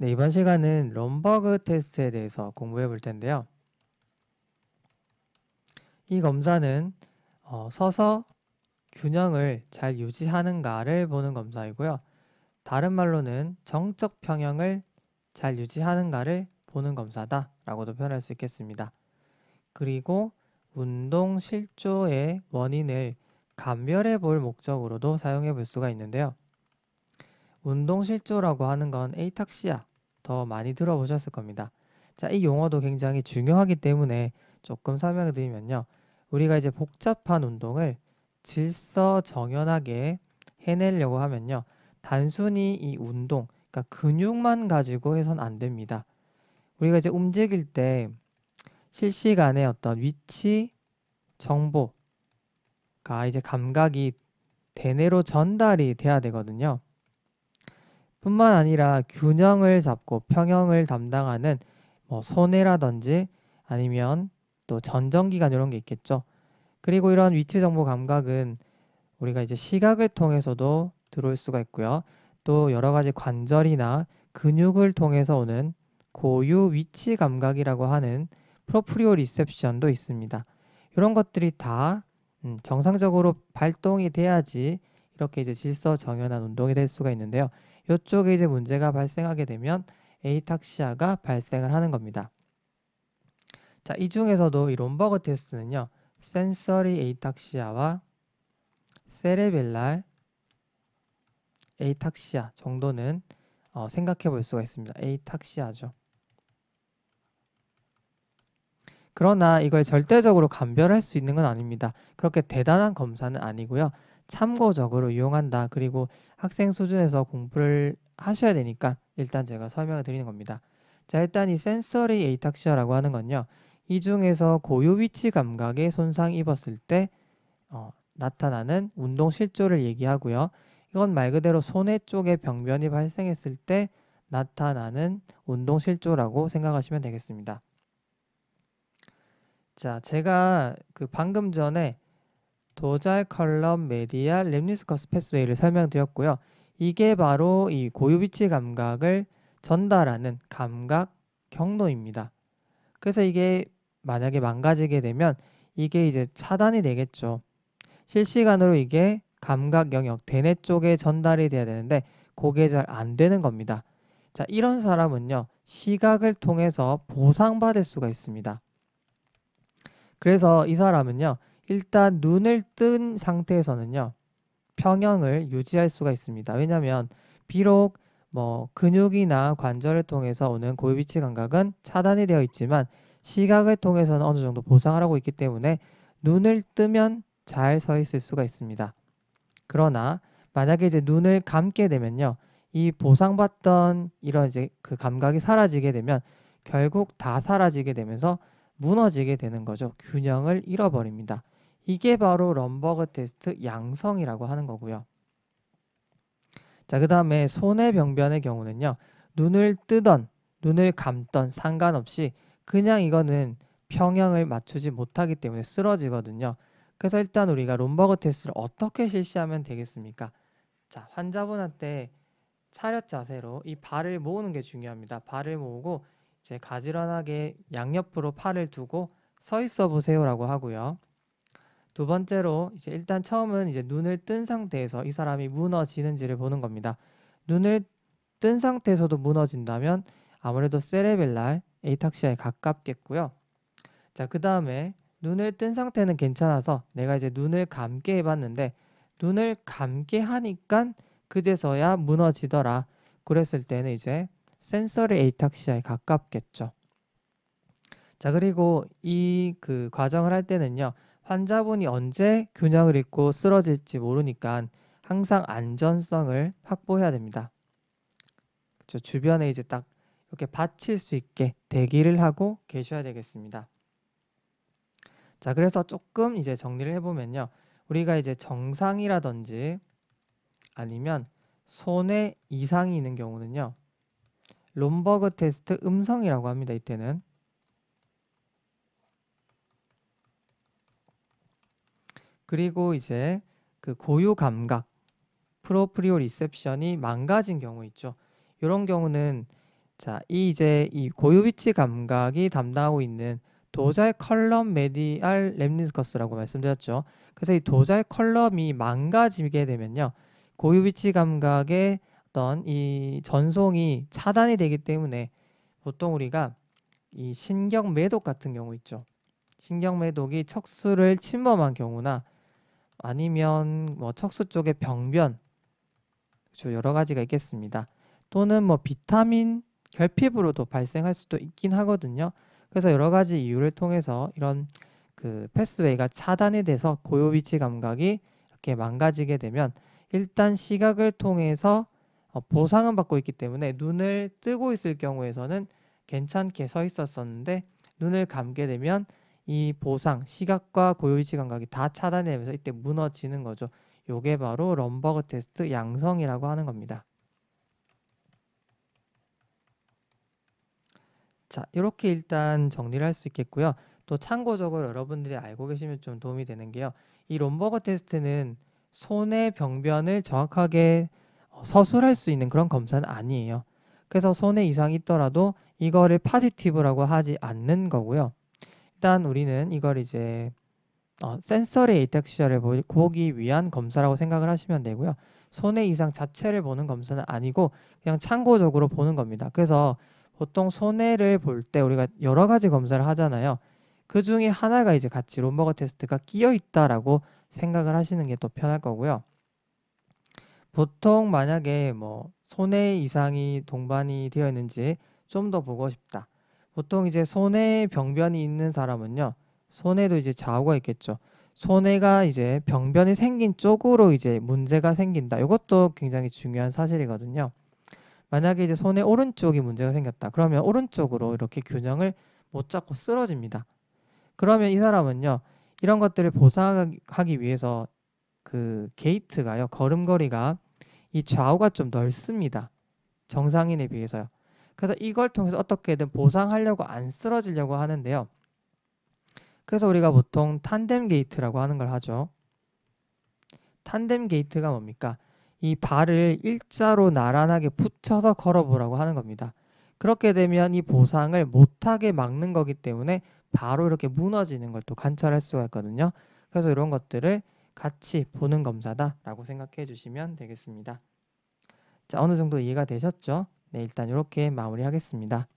네, 이번 시간은 럼버그 테스트에 대해서 공부해 볼 텐데요. 이 검사는 서서 균형을 잘 유지하는가를 보는 검사이고요. 다른 말로는 정적 평형을 잘 유지하는가를 보는 검사다라고도 표현할 수 있겠습니다. 그리고 운동 실조의 원인을 감별해 볼 목적으로도 사용해 볼 수가 있는데요. 운동 실조라고 하는 건 에이탁시아 더 많이 들어보셨을 겁니다. 자, 이 용어도 굉장히 중요하기 때문에 조금 설명해 드리면요. 우리가 이제 복잡한 운동을 질서정연하게 해내려고 하면요. 단순히 이 운동, 그러니까 근육만 가지고 해선 안 됩니다. 우리가 이제 움직일 때 실시간에 어떤 위치 정보가 이제 감각이 대뇌로 전달이 돼야 되거든요. 뿐만 아니라 균형을 잡고 평형을 담당하는 손해라든지 아니면 또 전정기관 이런 게 있겠죠. 그리고 이런 위치 정보 감각은 우리가 이제 시각을 통해서도 들어올 수가 있고요. 또 여러 가지 관절이나 근육을 통해서 오는 고유 위치 감각이라고 하는 프로프리오 리셉션도 있습니다. 이런 것들이 다 정상적으로 발동이 돼야지 이렇게 이제 질서정연한 운동이 될 수가 있는데요. 이쪽에 이제 문제가 발생하게 되면 에이탁시아가 발생을 하는 겁니다. 자, 이 중에서도 이 롬버그 테스트는요. 센서리 에이탁시아와 세레벨랄 에이탁시아 정도는 생각해 볼 수가 있습니다. 에이탁시아죠. 그러나 이걸 절대적으로 감별할 수 있는 건 아닙니다. 그렇게 대단한 검사는 아니고요. 참고적으로 이용한다. 그리고 학생 수준에서 공부를 하셔야 되니까 일단 제가 설명을 드리는 겁니다. 자, 일단 이 센서리 에이탁시아라고 하는 건요. 이 중에서 고유 위치 감각에 손상이 입었을 때 나타나는 운동 실조를 얘기하고요. 이건 말 그대로 손해 쪽에 병변이 발생했을 때 나타나는 운동 실조라고 생각하시면 되겠습니다. 자, 제가 그 방금 전에 도잘 컬럼 메디아 렘니스커스 패스웨이를 설명드렸고요. 이게 바로 이 고유 위치 감각을 전달하는 감각 경로입니다. 그래서 이게 만약에 망가지게 되면 이게 이제 차단이 되겠죠. 실시간으로 이게 감각 영역 대뇌 쪽에 전달이 돼야 되는데 그게 잘 안 되는 겁니다. 자, 이런 사람은요. 시각을 통해서 보상받을 수가 있습니다. 그래서 이 사람은요. 일단 눈을 뜬 상태에서는요. 평형을 유지할 수가 있습니다. 왜냐하면 비록 근육이나 관절을 통해서 오는 고유 위치 감각은 차단이 되어 있지만 시각을 통해서는 어느 정도 보상을 하고 있기 때문에 눈을 뜨면 잘 서 있을 수가 있습니다. 그러나 만약에 이제 눈을 감게 되면요. 이 보상받던 이런 이제 그 감각이 사라지게 되면 결국 다 사라지게 되면서 무너지게 되는 거죠. 균형을 잃어버립니다. 이게 바로 럼버그 테스트 양성이라고 하는 거고요. 자, 그 다음에 손해병변의 경우는요. 눈을 뜨던 눈을 감던 상관없이 그냥 이거는 평형을 맞추지 못하기 때문에 쓰러지거든요. 그래서 일단 우리가 롬버그 테스트를 어떻게 실시하면 되겠습니까? 자, 환자분한테 차렷 자세로 이 발을 모으는 게 중요합니다. 발을 모으고 이제 가지런하게 양옆으로 팔을 두고 서 있어 보세요라고 하고요. 두 번째로 이제 일단 처음은 이제 눈을 뜬 상태에서 이 사람이 무너지는지를 보는 겁니다. 눈을 뜬 상태에서도 무너진다면 아무래도 세레벨랄 에이탁시아에 가깝겠고요. 자, 그 다음에 눈을 뜬 상태는 괜찮아서 내가 이제 눈을 감게 해봤는데 눈을 감게 하니까 그제서야 무너지더라. 그랬을 때는 이제 센서리 에이탁시아에 가깝겠죠. 자, 그리고 이 그 과정을 할 때는요. 환자분이 언제 균형을 잃고 쓰러질지 모르니까 항상 안전성을 확보해야 됩니다. 그렇죠? 주변에 이제 딱 이렇게 받칠 수 있게 대기를 하고 계셔야 되겠습니다. 자, 그래서 조금 이제 정리를 해보면요. 우리가 이제 정상이라든지 아니면 손해 이상이 있는 경우는요. 롬버그 테스트 음성이라고 합니다. 이때는. 그리고 이제 그 고유 감각, 프로프리오 리셉션이 망가진 경우 있죠. 이런 경우는 자, 이 고유 위치 감각이 담당하고 있는 도자의 컬럼 메디알 렘니스커스라고 말씀드렸죠. 그래서 이 도자의 컬럼이 망가지게 되면요, 고유 위치 감각의 어떤 이 전송이 차단이 되기 때문에 보통 우리가 이 신경 매독 같은 경우 있죠. 신경 매독이 척수를 침범한 경우나 아니면 뭐 척수 쪽의 병변, 그렇죠, 여러 가지가 있겠습니다. 또는 뭐 비타민 결핍으로도 발생할 수도 있긴 하거든요. 그래서 여러 가지 이유를 통해서 이런 그 패스웨이가 차단이 돼서 고요 위치 감각이 이렇게 망가지게 되면 일단 시각을 통해서 보상은 받고 있기 때문에 눈을 뜨고 있을 경우에서는 괜찮게 서 있었었는데 눈을 감게 되면 이 보상, 시각과 고요 위치 감각이 다 차단되면서 이때 무너지는 거죠. 요게 바로 럼버그 테스트 양성이라고 하는 겁니다. 자, 이렇게 일단 정리를 할 수 있겠고요. 또 참고적으로 여러분들이 알고 계시면 좀 도움이 되는 게요. 이 롬버그 테스트는 손의 병변을 정확하게 서술할 수 있는 그런 검사는 아니에요. 그래서 손에 이상이 있더라도 이거를 파지티브라고 하지 않는 거고요. 일단 우리는 이걸 이제 센서리 에이텍시아를 보기 위한 검사라고 생각을 하시면 되고요. 손의 이상 자체를 보는 검사는 아니고 그냥 참고적으로 보는 겁니다. 그래서 보통 손해를 볼 때 우리가 여러 가지 검사를 하잖아요. 그 중에 하나가 이제 같이 롬버그 테스트가 끼어 있다라고 생각을 하시는 게 더 편할 거고요. 보통 만약에 뭐 손해 이상이 동반이 되어 있는지 좀 더 보고 싶다. 보통 이제 손해 병변이 있는 사람은요. 손해도 이제 좌우가 있겠죠. 손해가 이제 병변이 생긴 쪽으로 이제 문제가 생긴다. 이것도 굉장히 중요한 사실이거든요. 만약에 이제 손의 오른쪽이 문제가 생겼다. 그러면 오른쪽으로 이렇게 균형을 못 잡고 쓰러집니다. 그러면 이 사람은요. 이런 것들을 보상하기 위해서 그 게이트가요. 걸음걸이가 이 좌우가 좀 넓습니다. 정상인에 비해서요. 그래서 이걸 통해서 어떻게든 보상하려고 안 쓰러지려고 하는데요. 그래서 우리가 보통 탄뎀 게이트라고 하는 걸 하죠. 탄뎀 게이트가 뭡니까? 이 발을 일자로 나란하게 붙여서 걸어보라고 하는 겁니다. 그렇게 되면 이 보상을 못하게 막는 거기 때문에 바로 이렇게 무너지는 걸 또 관찰할 수가 있거든요. 그래서 이런 것들을 같이 보는 검사다라고 생각해 주시면 되겠습니다. 자, 어느 정도 이해가 되셨죠? 네, 일단 이렇게 마무리하겠습니다.